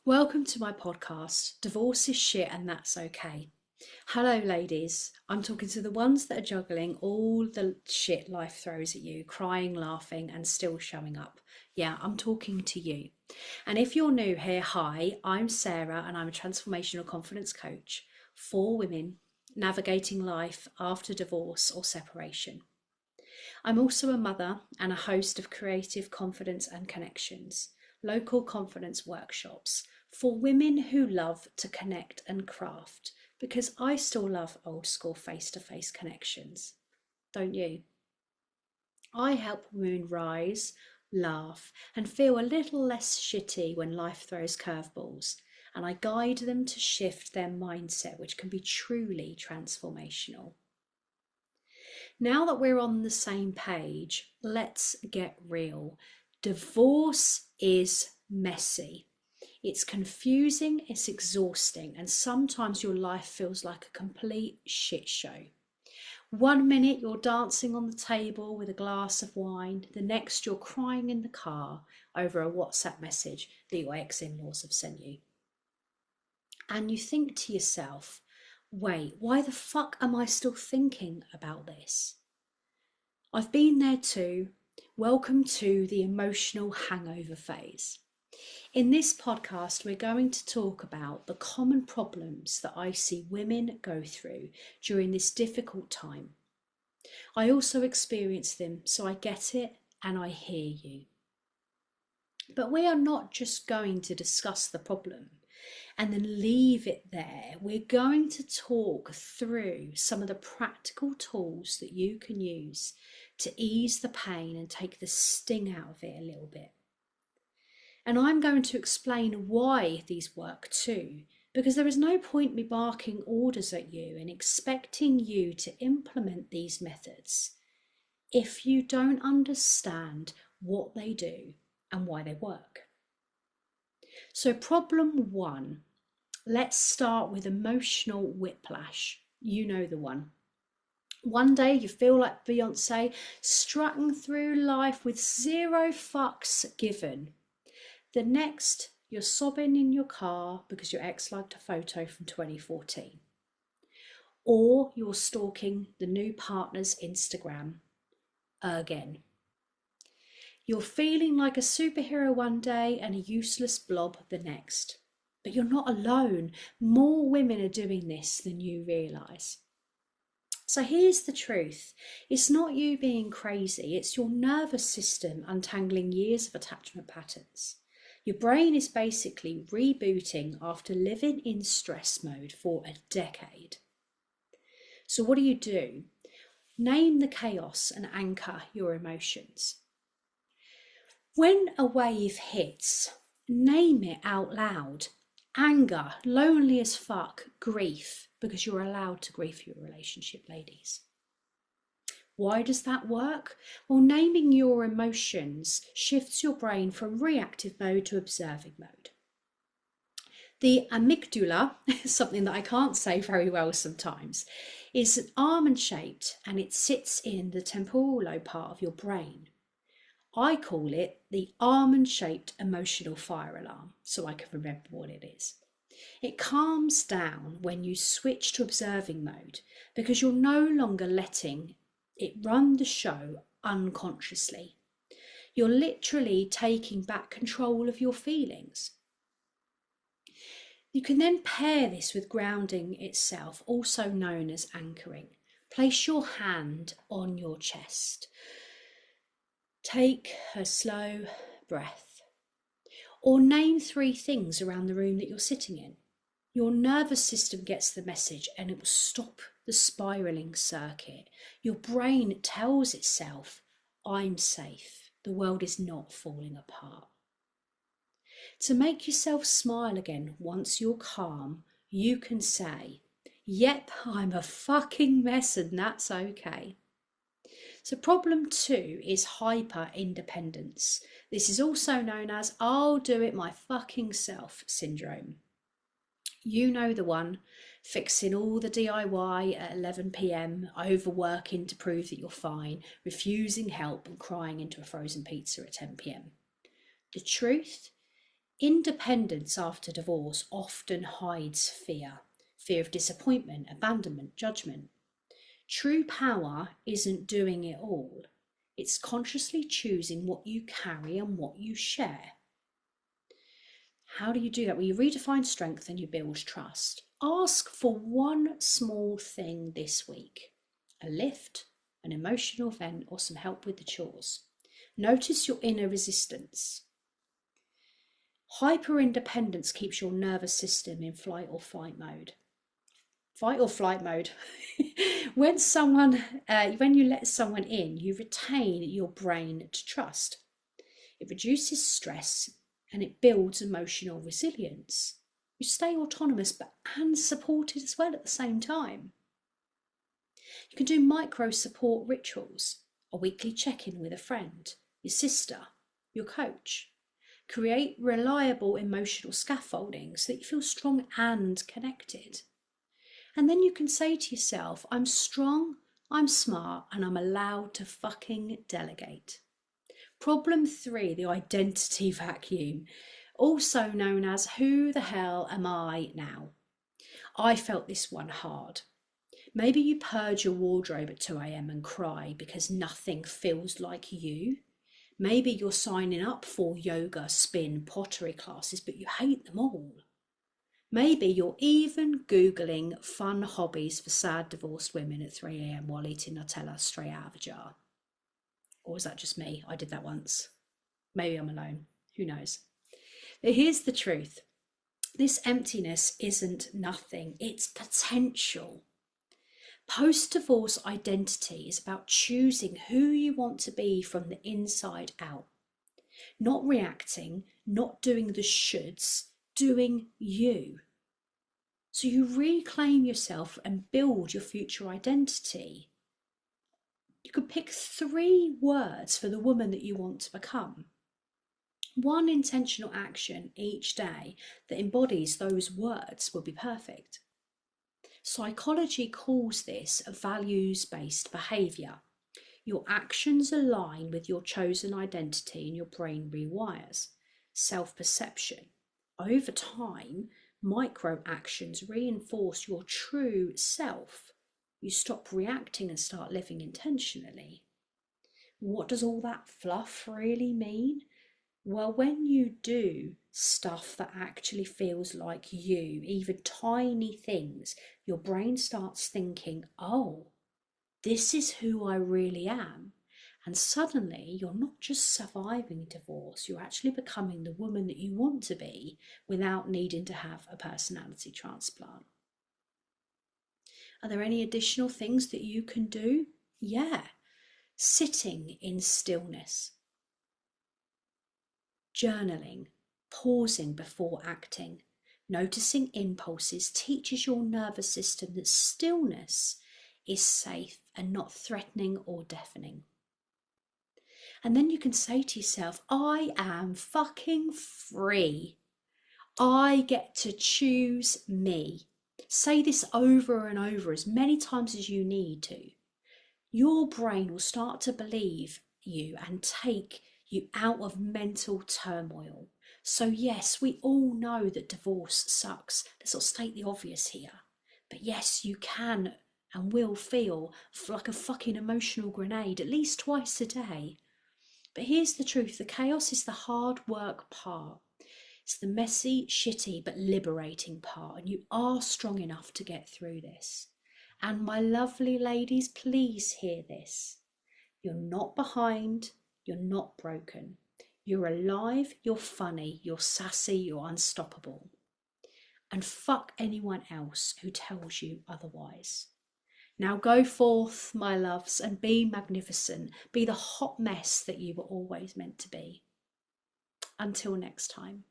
Welcome to my podcast, Divorce is Shit and That's Okay. Hello, ladies. I'm talking to the ones that are juggling all the shit life throws at you, crying, laughing, and still showing up. Yeah, I'm talking to you. And if you're new here, hi, I'm Sarah and I'm a transformational confidence coach for women navigating life after divorce or separation. I'm also a mother and a host of Creative Confidence and Connections, local confidence workshops for women who love to connect and craft, because I still love old school face to face connections, don't you? I help women rise, laugh, and feel a little less shitty when life throws curveballs, and I guide them to shift their mindset, which can be truly transformational. Now that we're on the same page, let's get real. Divorce is messy. It's confusing, it's exhausting, and sometimes your life feels like a complete shit show. One minute you're dancing on the table with a glass of wine, the next you're crying in the car over a WhatsApp message that your ex-in-laws have sent you. And you think to yourself, wait, why the fuck am I still thinking about this? I've been there too. Welcome to the emotional hangover phase. In this podcast, we're going to talk about the common problems that I see women go through during this difficult time. I also experience them, so I get it and I hear you. But we are not just going to discuss the problem and then leave it there. We're going to talk through some of the practical tools that you can use to ease the pain and take the sting out of it a little bit. And I'm going to explain why these work too, because there is no point me barking orders at you and expecting you to implement these methods if you don't understand what they do and why they work. So problem one, let's start with emotional whiplash. You know the one. One day you feel like Beyonce, strutting through life with zero fucks given. The next, you're sobbing in your car because your ex liked a photo from 2014. Or you're stalking the new partner's Instagram again. You're feeling like a superhero one day and a useless blob the next. But you're not alone. More women are doing this than you realise. So here's the truth. It's not you being crazy, it's your nervous system untangling years of attachment patterns. Your brain is basically rebooting after living in stress mode for a decade. So what do? Name the chaos and anchor your emotions. When a wave hits, name it out loud. Anger, lonely as fuck, grief, because you're allowed to grieve your relationship, ladies. Why does that work? Well, naming your emotions shifts your brain from reactive mode to observing mode. The amygdala, something that I can't say very well sometimes, is almond shaped and it sits in the temporal lobe part of your brain. I call it the almond shaped emotional fire alarm, so I can remember what it is. It calms down when you switch to observing mode because you're no longer letting it run the show unconsciously. You're literally taking back control of your feelings. You can then pair this with grounding itself, also known as anchoring. Place your hand on your chest. Take a slow breath. Or name 3 things around the room that you're sitting in. Your nervous system gets the message and it will stop the spiraling circuit. Your brain tells itself, I'm safe. The world is not falling apart. To make yourself smile again once you're calm, you can say, yep, I'm a fucking mess and that's okay. So problem 2 is hyper independence. This is also known as I'll do it my fucking self syndrome. You know the one, fixing all the DIY at 11 p.m, overworking to prove that you're fine, refusing help and crying into a frozen pizza at 10 p.m. The truth, Independence after divorce often hides fear, fear of disappointment, abandonment, judgment. True power isn't doing it all. It's consciously choosing what you carry and what you share. How do you do that? Well, you redefine strength and you build trust. Ask for one small thing this week: a lift, an emotional vent, or some help with the chores. Notice your inner resistance. Hyper independence keeps your nervous system in fight or flight mode. Fight or flight mode. When you let someone in, you retain your brain to trust. It reduces stress and it builds emotional resilience. You stay autonomous and supported as well at the same time. You can do micro support rituals, a weekly check-in with a friend, your sister, your coach. Create reliable emotional scaffolding so that you feel strong and connected. And then you can say to yourself, I'm strong, I'm smart, and I'm allowed to fucking delegate. Problem 3, the identity vacuum, also known as who the hell am I now? I felt this one hard. Maybe you purge your wardrobe at 2 a.m. and cry because nothing feels like you. Maybe you're signing up for yoga, spin, pottery classes, but you hate them all. Maybe you're even Googling fun hobbies for sad divorced women at 3 a.m. while eating Nutella straight out of a jar. Or was that just me? I did that once. Maybe I'm alone. Who knows? But here's the truth. This emptiness isn't nothing. It's potential. Post-divorce identity is about choosing who you want to be from the inside out. Not reacting, not doing the shoulds, doing you. So you reclaim yourself and build your future identity. You could pick 3 words for the woman that you want to become. One intentional action each day that embodies those words will be perfect. Psychology calls this a values-based behaviour. Your actions align with your chosen identity and your brain rewires. Self-perception. Over time, micro actions reinforce your true self. You stop reacting and start living intentionally. What does all that fluff really mean? Well, when you do stuff that actually feels like you, even tiny things, your brain starts thinking, oh, this is who I really am. And suddenly you're not just surviving divorce, you're actually becoming the woman that you want to be without needing to have a personality transplant. Are there any additional things that you can do? Yeah, sitting in stillness. Journaling, pausing before acting, noticing impulses teaches your nervous system that stillness is safe and not threatening or deafening. And then you can say to yourself, I am fucking free. I get to choose me. Say this over and over as many times as you need to. Your brain will start to believe you and take you out of mental turmoil. So yes, we all know that divorce sucks. Let's not state the obvious here. But yes, you can and will feel like a fucking emotional grenade at least twice a day. But here's the truth, the chaos is the hard work part. It's the messy, shitty, but liberating part, and you are strong enough to get through this. And my lovely ladies, please hear this. You're not behind, you're not broken. You're alive, you're funny, you're sassy, you're unstoppable. And fuck anyone else who tells you otherwise. Now go forth, my loves, and be magnificent. Be the hot mess that you were always meant to be. Until next time.